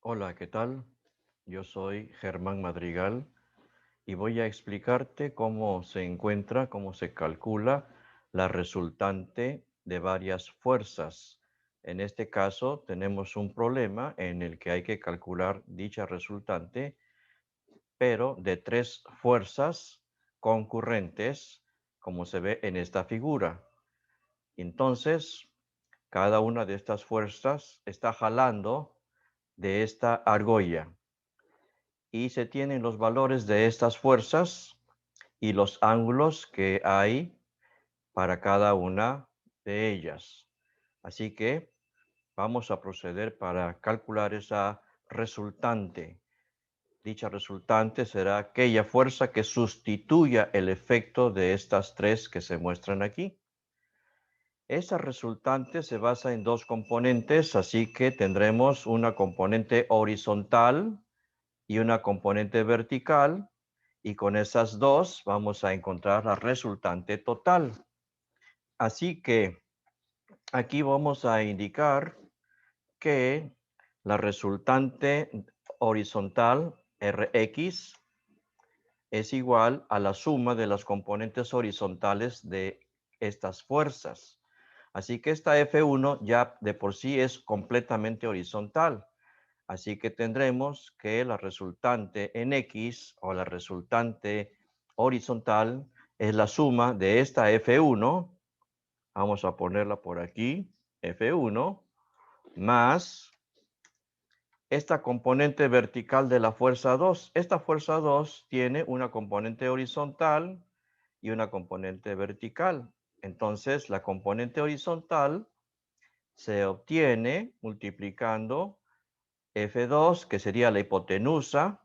Hola, ¿qué tal? Yo soy Germán Madrigal y voy a explicarte cómo se encuentra, cómo se calcula la resultante de varias fuerzas. En este caso, tenemos un problema en el que hay que calcular dicha resultante, pero de tres fuerzas concurrentes, como se ve en esta figura. Entonces, cada una de estas fuerzas está jalando de esta argolla y se tienen los valores de estas fuerzas y los ángulos que hay para cada una de ellas. Así que vamos a proceder para calcular esa resultante. Dicha resultante será aquella fuerza que sustituya el efecto de estas tres que se muestran aquí. Esa resultante se basa en dos componentes, así que tendremos una componente horizontal y una componente vertical, y con esas dos vamos a encontrar la resultante total. Así que aquí vamos a indicar que la resultante horizontal Rx es igual a la suma de las componentes horizontales de estas fuerzas. Así que esta F1 ya de por sí es completamente horizontal. Así que tendremos que la resultante en X o la resultante horizontal es la suma de esta F1, vamos a ponerla por aquí, F1, más esta componente vertical de la fuerza 2. Esta fuerza 2 tiene una componente horizontal y una componente vertical. Entonces, la componente horizontal se obtiene multiplicando F2, que sería la hipotenusa,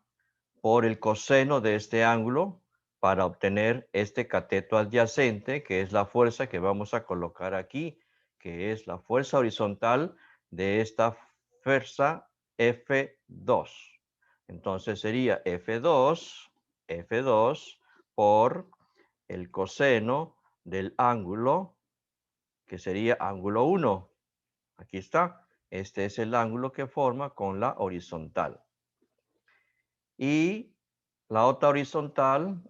por el coseno de este ángulo para obtener este cateto adyacente, que es la fuerza que vamos a colocar aquí, que es la fuerza horizontal de esta fuerza F2. Entonces sería F2 por el coseno del ángulo, que sería ángulo 1. Aquí está. Este es el ángulo que forma con la horizontal. Y la otra horizontal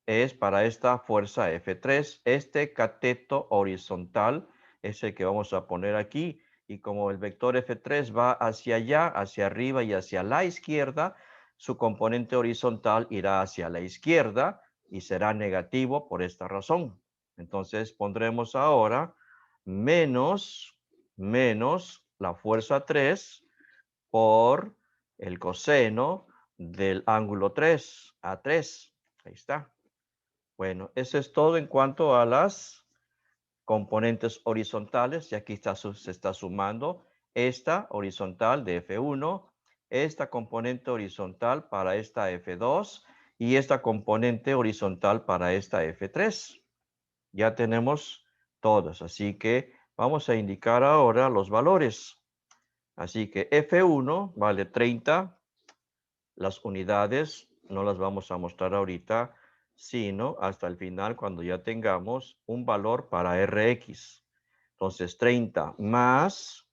es para esta fuerza F3. Este cateto horizontal es el que vamos a poner aquí. Y como el vector F3 va hacia allá, hacia arriba y hacia la izquierda, su componente horizontal irá hacia la izquierda y será negativo por esta razón. Entonces pondremos ahora menos la fuerza 3 por el coseno del ángulo 3, A3. Ahí está. Bueno, eso es todo en cuanto a las componentes horizontales. Y aquí está, se está sumando esta horizontal de F1, esta componente horizontal para esta F2 y esta componente horizontal para esta F3. Ya tenemos todas, así que vamos a indicar ahora los valores. Así que F1 vale 30. Las unidades no las vamos a mostrar ahorita, sino hasta el final cuando ya tengamos un valor para Rx. Entonces 30 más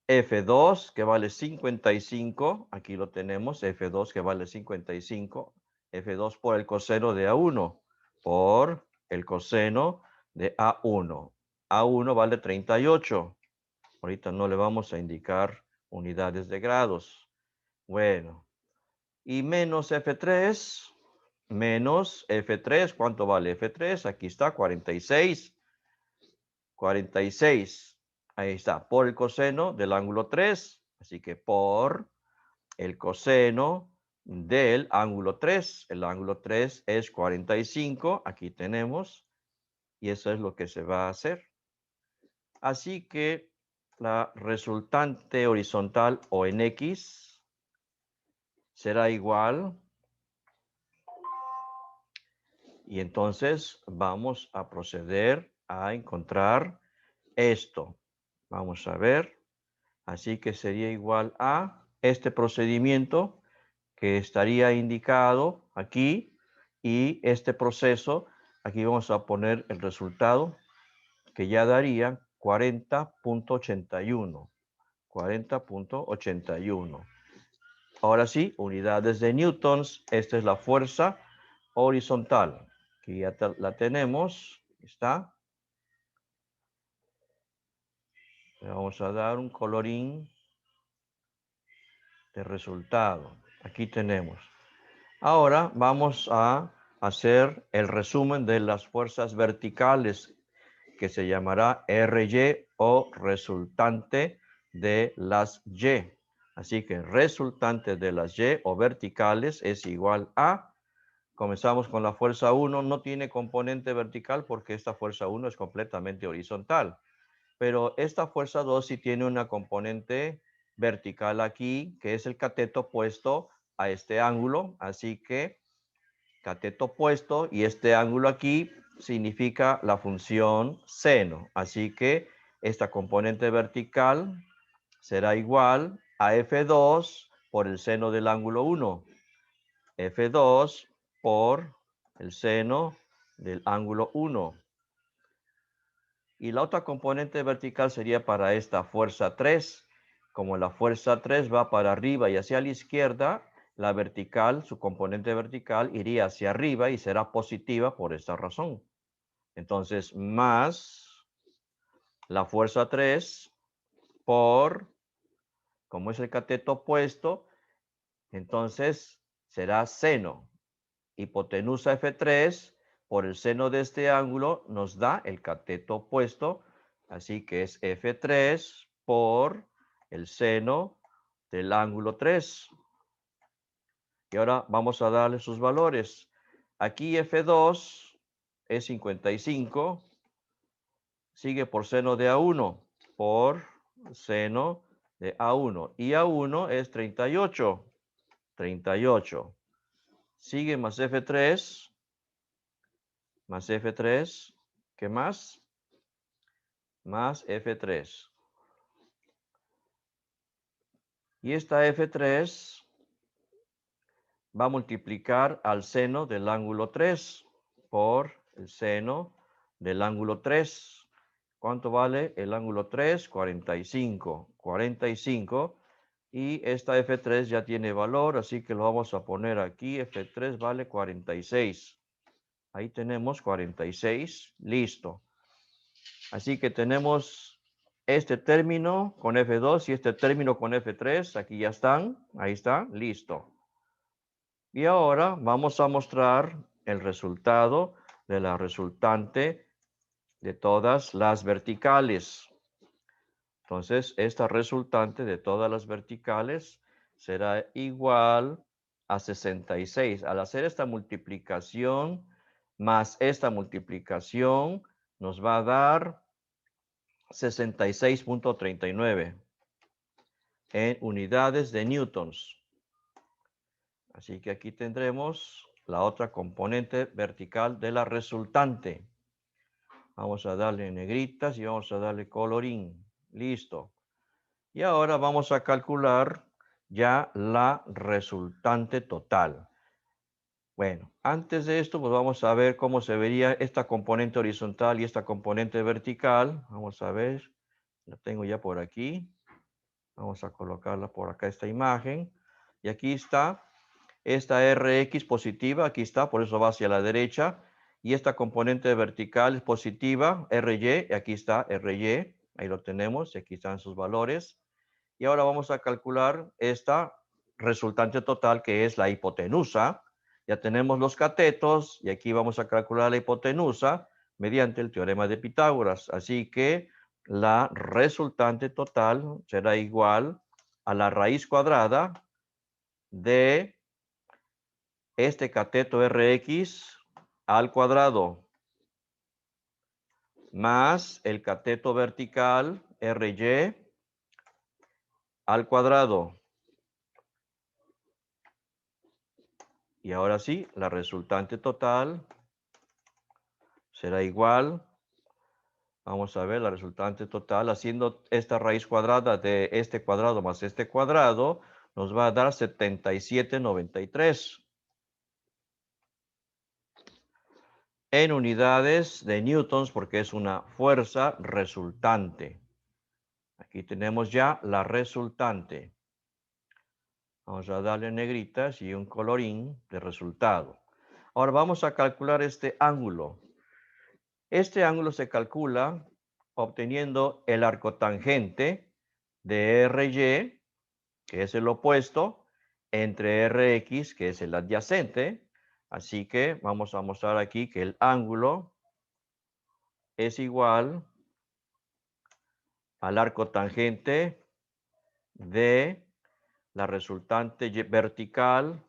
F2 que vale 55, aquí lo tenemos, F2 que vale 55, F2 por el coseno de A1, por el coseno de A1. A1 vale 38. Ahorita no le vamos a indicar unidades de grados. Bueno, y menos F3, ¿cuánto vale F3? Aquí está, 46. 46. Ahí está, por el coseno del ángulo 3. Así que por el coseno del ángulo 3. El ángulo 3 es 45. Aquí tenemos. Y eso es lo que se va a hacer. Así que la resultante horizontal o en X será igual. Y entonces vamos a proceder a encontrar esto. Vamos a ver. Así que sería igual a este procedimiento que estaría indicado aquí y este proceso. Aquí vamos a poner el resultado que ya daría 40.81. 40.81. Ahora sí, unidades de newtons. Esta es la fuerza horizontal. Aquí ya la tenemos. Está. Le vamos a dar un colorín de resultado. Aquí tenemos. Ahora vamos a hacer el resumen de las fuerzas verticales, que se llamará RY o resultante de las Y. Así que resultante de las Y o verticales es igual a, comenzamos con la fuerza 1, no tiene componente vertical porque esta fuerza 1 es completamente horizontal. Pero esta fuerza 2 sí tiene una componente vertical aquí, que es el cateto opuesto a este ángulo. Así que cateto opuesto y este ángulo aquí significa la función seno. Así que esta componente vertical será igual a F2 por el seno del ángulo 1. F2 por el seno del ángulo 1. Y la otra componente vertical sería para esta fuerza 3. Como la fuerza 3 va para arriba y hacia la izquierda, la vertical, su componente vertical, iría hacia arriba y será positiva por esta razón. Entonces, más la fuerza 3 por, como es el cateto opuesto, entonces será seno. Hipotenusa F3 por el seno de este ángulo nos da el cateto opuesto, así que es F3 por el seno del ángulo 3. Y ahora vamos a darle sus valores. Aquí F2 es 55, sigue por seno de A1, por seno de A1. Y A1 es 38, 38. Sigue más F3, más F3, ¿qué más? Más F3. Y esta F3 va a multiplicar al seno del ángulo 3 por el seno del ángulo 3. ¿Cuánto vale el ángulo 3? 45. 45. Y esta F3 ya tiene valor, así que lo vamos a poner aquí. F3 vale 46. Ahí tenemos 46. Listo. Así que tenemos este término con F2 y este término con F3. Aquí ya están. Ahí está. Listo. Y ahora vamos a mostrar el resultado de la resultante de todas las verticales. Entonces, esta resultante de todas las verticales será igual a 66. Al hacer esta multiplicación más esta multiplicación, nos va a dar 66.39 en unidades de newtons. Así que aquí tendremos la otra componente vertical de la resultante. Vamos a darle negritas y vamos a darle colorín. Listo. Y ahora vamos a calcular ya la resultante total. Bueno, antes de esto, pues vamos a ver cómo se vería esta componente horizontal y esta componente vertical. Vamos a ver, la tengo ya por aquí. Vamos a colocarla por acá, esta imagen. Y aquí está esta Rx positiva, aquí está, por eso va hacia la derecha. Y esta componente vertical es positiva, Ry, y aquí está Ry, ahí lo tenemos, y aquí están sus valores. Y ahora vamos a calcular esta resultante total, que es la hipotenusa. Ya tenemos los catetos, y aquí vamos a calcular la hipotenusa mediante el teorema de Pitágoras. Así que la resultante total será igual a la raíz cuadrada de este cateto Rx al cuadrado más el cateto vertical Ry al cuadrado. Y ahora sí, la resultante total será igual. Vamos a ver la resultante total. Haciendo esta raíz cuadrada de este cuadrado más este cuadrado, nos va a dar 7793. En unidades de newtons porque es una fuerza resultante. Aquí tenemos ya la resultante. Vamos a darle negritas y un colorín de resultado. Ahora vamos a calcular este ángulo. Este ángulo se calcula obteniendo el arcotangente de RY, que es el opuesto, entre RX, que es el adyacente. Así que vamos a mostrar aquí que el ángulo es igual al arcotangente de la resultante vertical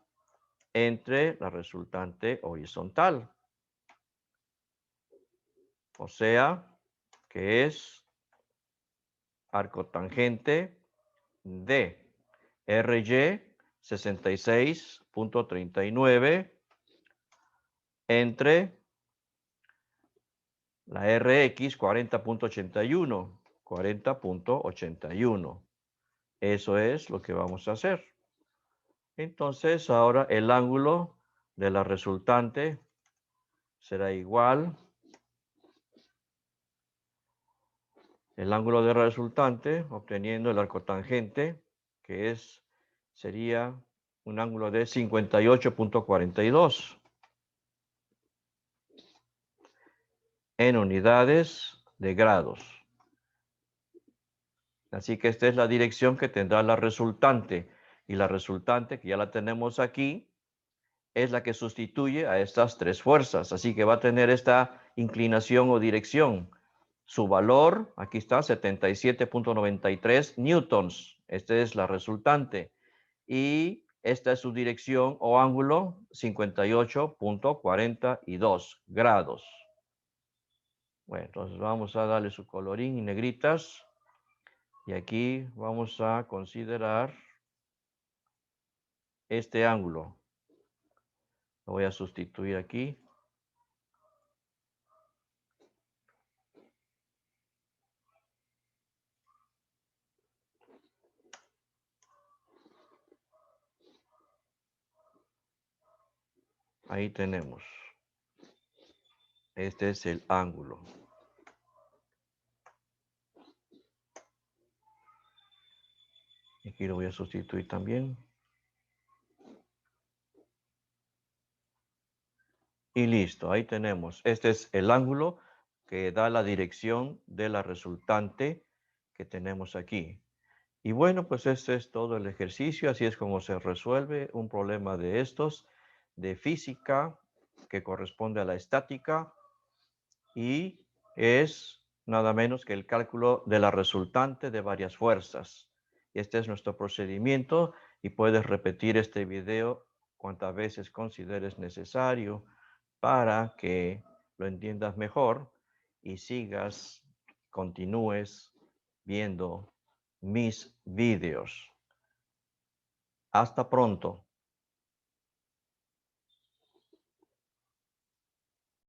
entre la resultante horizontal. O sea, que es arcotangente de RY 66.39 entre la RX 40.81. 40.81. Eso es lo que vamos a hacer. Entonces, ahora el ángulo de la resultante será igual. El ángulo de la resultante, obteniendo el arcotangente, que sería un ángulo de 58.42 en unidades de grados. Así que esta es la dirección que tendrá la resultante. Y la resultante, que ya la tenemos aquí, es la que sustituye a estas tres fuerzas. Así que va a tener esta inclinación o dirección. Su valor, aquí está, 77.93 newtons. Esta es la resultante. Y esta es su dirección o ángulo, 58.42 grados. Bueno, entonces vamos a darle su colorín y negritas. Y aquí vamos a considerar este ángulo. Lo voy a sustituir aquí. Ahí tenemos. Este es el ángulo. Aquí lo voy a sustituir también. Y listo, ahí tenemos. Este es el ángulo que da la dirección de la resultante que tenemos aquí. Y bueno, pues este es todo el ejercicio. Así es como se resuelve un problema de estos, de física, que corresponde a la estática. Y es nada menos que el cálculo de la resultante de varias fuerzas. Este es nuestro procedimiento y puedes repetir este video cuantas veces consideres necesario para que lo entiendas mejor y continúes viendo mis videos. Hasta pronto.